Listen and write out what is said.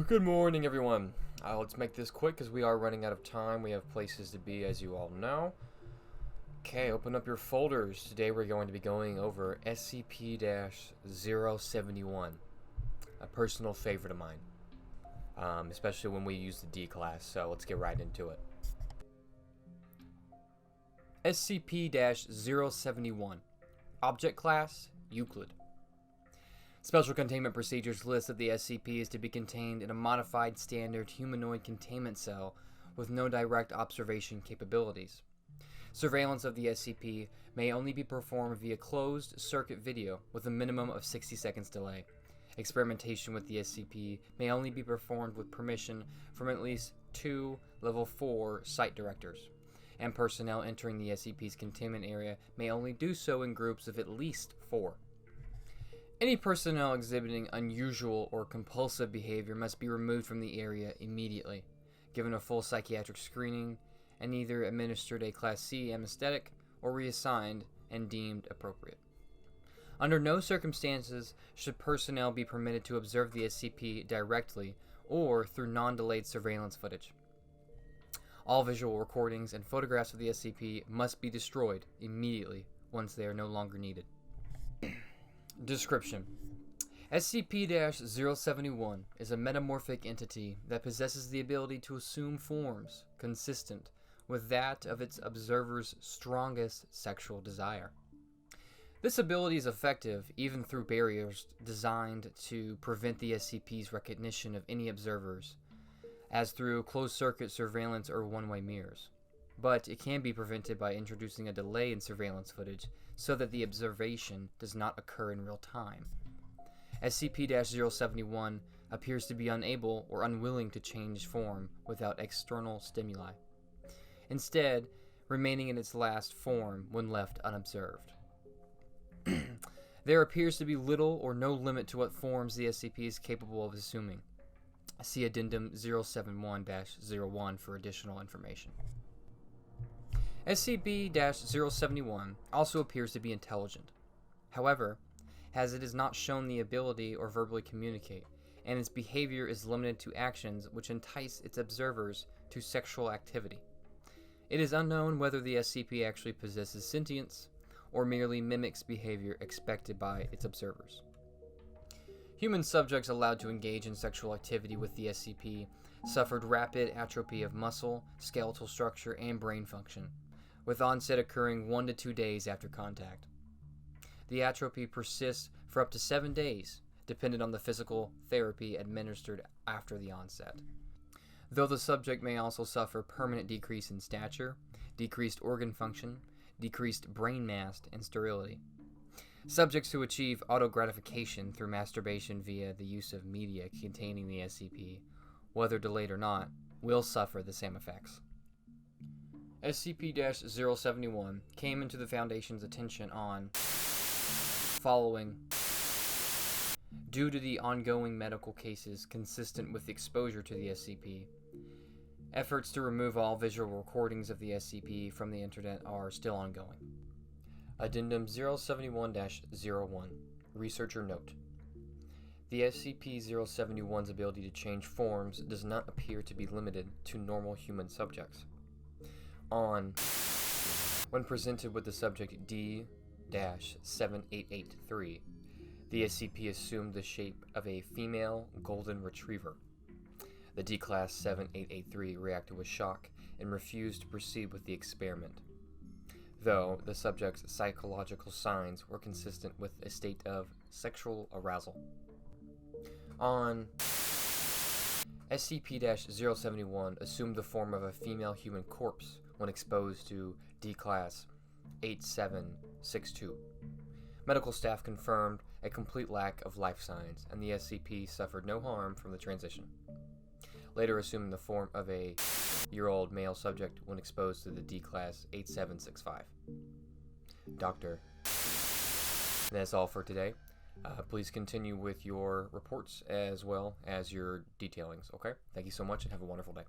Good morning, everyone. Let's make this quick because we are running out of time. We have places to be, as you all know. Okay, open up your folders. Today we're going to be going over SCP-071, a personal favorite of mine, especially when we use the D class, so let's get right into it. SCP-071, Object Class, Euclid. Special Containment Procedures list that the SCP is to be contained in a modified standard humanoid containment cell with no direct observation capabilities. Surveillance of the SCP may only be performed via closed-circuit video with a minimum of 60 seconds delay. Experimentation with the SCP may only be performed with permission from at least 2 Level 4 site directors, and personnel entering the SCP's containment area may only do so in groups of at least 4. Any personnel exhibiting unusual or compulsive behavior must be removed from the area immediately, given a full psychiatric screening, and either administered a Class C anesthetic or reassigned and deemed appropriate. Under no circumstances should personnel be permitted to observe the SCP directly or through non-delayed surveillance footage. All visual recordings and photographs of the SCP must be destroyed immediately once they are no longer needed. Description: SCP-071 is a metamorphic entity that possesses the ability to assume forms consistent with that of its observer's strongest sexual desire. This ability is effective even through barriers designed to prevent the SCP's recognition of any observers, as through closed-circuit surveillance or one-way mirrors. But it can be prevented by introducing a delay in surveillance footage so that the observation does not occur in real time. SCP-071 appears to be unable or unwilling to change form without external stimuli, instead remaining in its last form when left unobserved. There appears to be little or no limit to what forms the SCP is capable of assuming. See Addendum 071-01 for additional information. SCP-071 also appears to be intelligent. However, as it has not shown the ability or verbally communicate, and its behavior is limited to actions which entice its observers to sexual activity. It is unknown whether the SCP actually possesses sentience, or merely mimics behavior expected by its observers. Human subjects allowed to engage in sexual activity with the SCP suffered rapid atrophy of muscle, skeletal structure, and brain function, with onset occurring 1 to 2 days after contact. The atrophy persists for up to 7 days, dependent on the physical therapy administered after the onset. Though the subject may also suffer permanent decrease in stature, decreased organ function, decreased brain mass, and sterility. Subjects who achieve auto-gratification through masturbation via the use of media containing the SCP, whether delayed or not, will suffer the same effects. SCP-071 came into the Foundation's attention on following: due to the ongoing medical cases consistent with exposure to the SCP, efforts to remove all visual recordings of the SCP from the internet are still ongoing. Addendum 071-01 Researcher Note: the SCP-071's ability to change forms does not appear to be limited to normal human subjects. When presented with the subject D-7883, the SCP assumed the shape of a female golden retriever. The D-Class 7883 reacted with shock and refused to proceed with the experiment, though the subject's psychological signs were consistent with a state of sexual arousal. SCP-071 assumed the form of a female human corpse when exposed to D-Class 8762. Medical staff confirmed a complete lack of life signs, and the SCP suffered no harm from the transition, later assuming the form of a year-old male subject when exposed to the D-Class 8765. Doctor. That's all for today. Please continue with your reports as well as your detailings, okay? Thank you so much and have a wonderful day.